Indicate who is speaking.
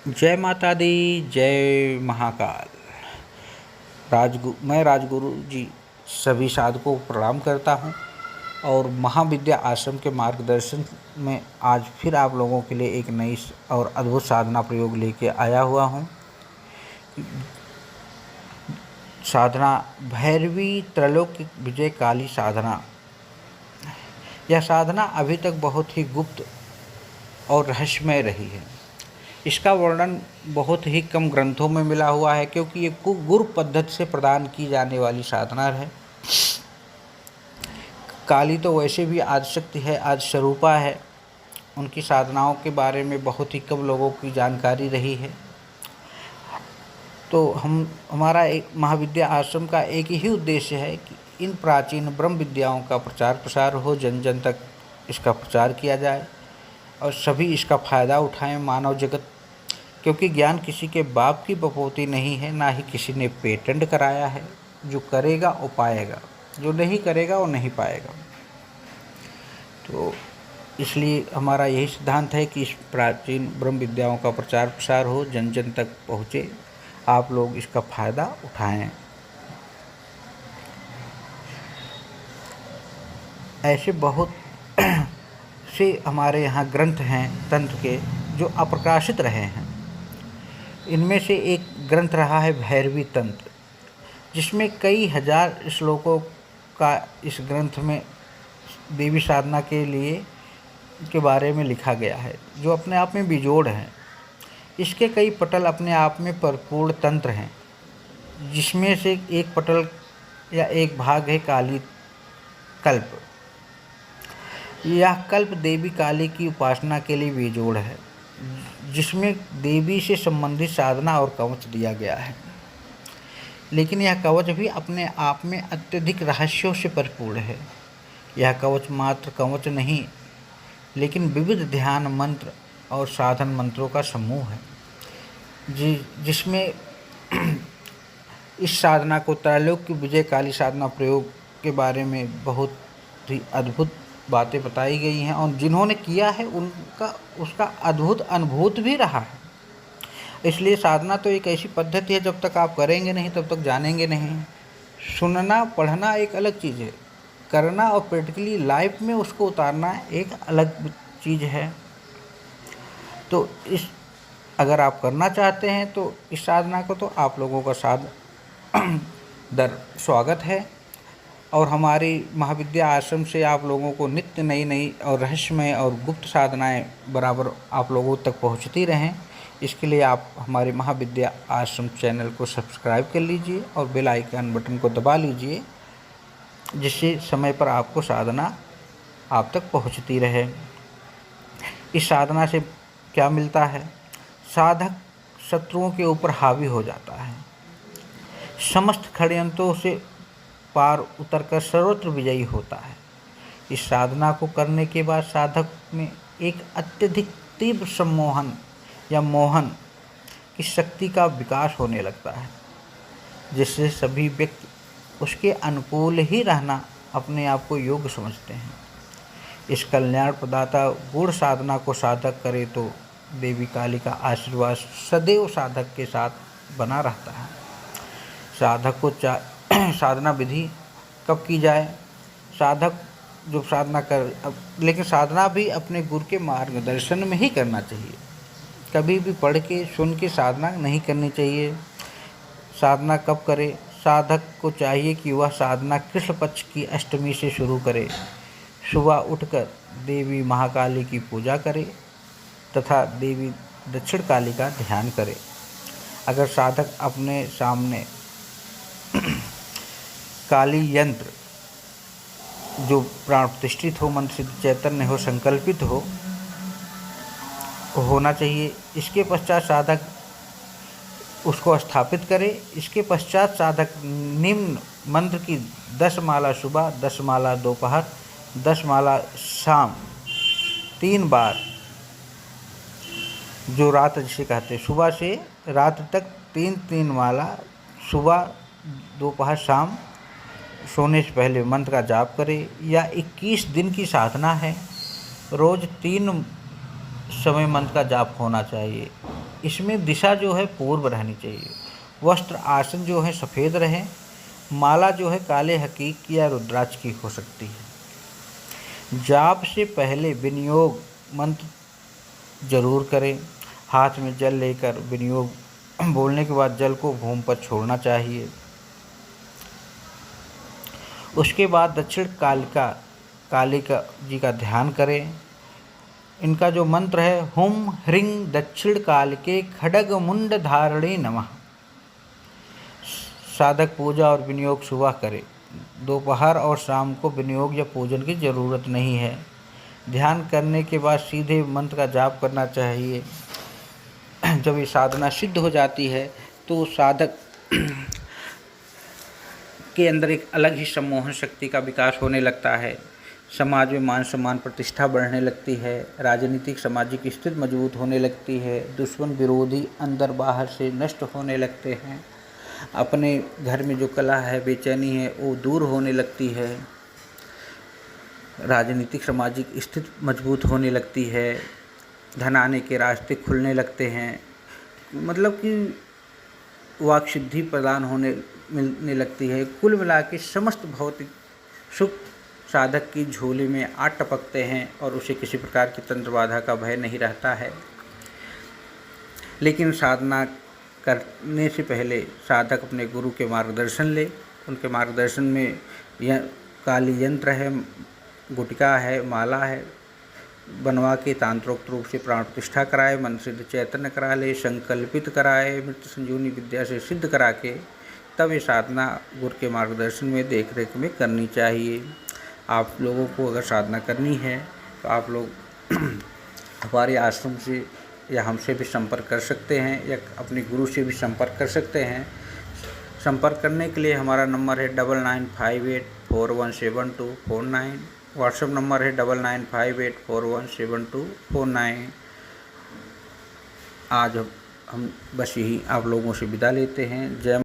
Speaker 1: जय माता दी, जय महाकाल। मैं राजगुरु जी सभी साधकों को प्रणाम करता हूँ और महाविद्या आश्रम के मार्गदर्शन में आज फिर आप लोगों के लिए एक नई और अद्भुत साधना प्रयोग लेके आया हुआ हूँ। साधना भैरवी त्रैलोक्य विजय काली साधना। यह साधना अभी तक बहुत ही गुप्त और रहस्यमय रही है। इसका वर्णन बहुत ही कम ग्रंथों में मिला हुआ है, क्योंकि ये गुरु पद्धति से प्रदान की जाने वाली साधना है। काली तो वैसे भी आदिशक्ति है, आदिस्वरूपा है। उनकी साधनाओं के बारे में बहुत ही कम लोगों की जानकारी रही है। तो हमारा एक महाविद्या आश्रम का एक ही उद्देश्य है कि इन प्राचीन ब्रह्म विद्याओं का प्रचार प्रसार हो, जन जन तक इसका प्रचार किया जाए और सभी इसका फ़ायदा उठाएं, मानव जगत। क्योंकि ज्ञान किसी के बाप की बपोती नहीं है, ना ही किसी ने पेटेंट कराया है। जो करेगा वो पाएगा, जो नहीं करेगा वो नहीं पाएगा। तो इसलिए हमारा यही सिद्धांत है कि इस प्राचीन ब्रह्म विद्याओं का प्रचार प्रसार हो, जन जन तक पहुँचे, आप लोग इसका फ़ायदा उठाएं। ऐसे बहुत से हमारे यहाँ ग्रंथ हैं तंत्र के जो अप्रकाशित रहे हैं। इनमें से एक ग्रंथ रहा है भैरवी तंत्र, जिसमें कई हजार श्लोकों का इस ग्रंथ में देवी साधना के बारे में लिखा गया है, जो अपने आप में बेजोड़ हैं। इसके कई पटल अपने आप में परिपूर्ण तंत्र हैं, जिसमें से एक पटल या एक भाग है काली कल्प। यह कल्प देवी काली की उपासना के लिए बेजोड़ है, जिसमें देवी से संबंधित साधना और कवच दिया गया है। लेकिन यह कवच भी अपने आप में अत्यधिक रहस्यों से परिपूर्ण है। यह कवच मात्र कवच नहीं, लेकिन विविध ध्यान मंत्र और साधन मंत्रों का समूह है, जिसमें इस साधना को त्रैलोक्य विजय काली साधना प्रयोग के बारे में बहुत ही अद्भुत बातें बताई गई हैं और जिन्होंने किया है उसका अद्भुत अनुभूत भी रहा है। इसलिए साधना तो एक ऐसी पद्धति है, जब तक आप करेंगे नहीं तब तक जानेंगे नहीं। सुनना पढ़ना एक अलग चीज़ है, करना और प्रैक्टिकली लाइफ में उसको उतारना एक अलग चीज़ है। तो अगर आप करना चाहते हैं तो इस साधना को तो आप लोगों का स्वागत है। और हमारी महाविद्या आश्रम से आप लोगों को नित्य नई नई और रहस्यमय और गुप्त साधनाएं बराबर आप लोगों तक पहुंचती रहें। इसके लिए आप हमारे महाविद्या आश्रम चैनल को सब्सक्राइब कर लीजिए और बेल आइकन बटन को दबा लीजिए, जिससे समय पर आपको साधना आप तक पहुंचती रहे। इस साधना से क्या मिलता है? साधक शत्रुओं के ऊपर हावी हो जाता है, समस्त षड्यंत्रों से पार उतरकर सर्वत्र विजयी होता है। इस साधना को करने के बाद साधक में एक अत्यधिक तीव्र सम्मोहन या मोहन की शक्ति का विकास होने लगता है, जिससे सभी व्यक्ति उसके अनुकूल ही रहना अपने आप को योग्य समझते हैं। इस कल्याण प्रदाता गूढ़ साधना को साधक करे तो देवी काली का आशीर्वाद सदैव साधक के साथ बना रहता है। साधक को साधना विधि कब की जाए? साधक जो साधना लेकिन साधना भी अपने गुरु के मार्गदर्शन में ही करना चाहिए। कभी भी पढ़ के सुन के साधना नहीं करनी चाहिए। साधना कब करे? साधक को चाहिए कि वह साधना कृष्ण पक्ष की अष्टमी से शुरू करे। सुबह उठकर देवी महाकाली की पूजा करे तथा देवी दक्षिण काली का ध्यान करे। अगर साधक अपने सामने काली यंत्र जो प्राण प्रतिष्ठित हो, मंत्र सिद्ध चैतन्य हो, संकल्पित होना चाहिए। इसके पश्चात साधक उसको स्थापित करे। इसके पश्चात साधक निम्न मंत्र की 10 माला सुबह, 10 माला दोपहर, 10 माला शाम 3 बार, जो रात जिसे कहते हैं, सुबह से रात तक 3-3 माला सुबह दोपहर शाम सोने से पहले मंत्र का जाप करे। या 21 दिन की साधना है, रोज़ 3 समय मंत्र का जाप होना चाहिए। इसमें दिशा जो है पूर्व रहनी चाहिए। वस्त्र आसन जो है सफ़ेद रहे। माला जो है काले हकीक या रुद्राक्ष की हो सकती है। जाप से पहले विनियोग मंत्र जरूर करें। हाथ में जल लेकर विनियोग बोलने के बाद जल को भूमि पर छोड़ना चाहिए। उसके बाद दक्षिण कालिका जी का ध्यान करें। इनका जो मंत्र है, हुम ह्रीं दक्षिण कालिके खड्ग मुंड धारणे नमः। साधक पूजा और विनियोग सुबह करे। दोपहर और शाम को विनियोग या पूजन की ज़रूरत नहीं है। ध्यान करने के बाद सीधे मंत्र का जाप करना चाहिए। जब ये साधना सिद्ध हो जाती है तो साधक के अंदर एक अलग ही सम्मोहन शक्ति का विकास होने लगता है। समाज में मान सम्मान प्रतिष्ठा बढ़ने लगती है। राजनीतिक सामाजिक स्थिति मजबूत होने लगती है। दुश्मन विरोधी अंदर बाहर से नष्ट होने लगते हैं। अपने घर में जो कलह है, बेचैनी है, वो दूर होने लगती है। राजनीतिक सामाजिक स्थिति मजबूत होने लगती है। धन आने के रास्ते खुलने लगते हैं। मतलब कि वाक सिद्धि प्रदान मिलने लगती है। कुल मिला के समस्त भौतिक सुख साधक की झोली में आ टपकते हैं और उसे किसी प्रकार की तंत्र बाधा का भय नहीं रहता है। लेकिन साधना करने से पहले साधक अपने गुरु के मार्गदर्शन ले। उनके मार्गदर्शन में यह काली यंत्र है, गुटका है, माला है, बनवा के तांत्रोक्त रूप से प्राण प्रतिष्ठा कराए, मन सिद्ध चैतन्य करा ले, संकल्पित कराए, मृत संजीवनी विद्या से सिद्ध करा के तब ये साधना गुरु के मार्गदर्शन में देख रेख में करनी चाहिए। आप लोगों को अगर साधना करनी है तो आप लोग हमारे आश्रम से या हमसे भी संपर्क कर सकते हैं या अपने गुरु से भी संपर्क कर सकते हैं। संपर्क करने के लिए हमारा नंबर है 9958417249। व्हाट्सएप नंबर है 9958417249। आज हम बस यही आप लोगों से विदा लेते हैं। जय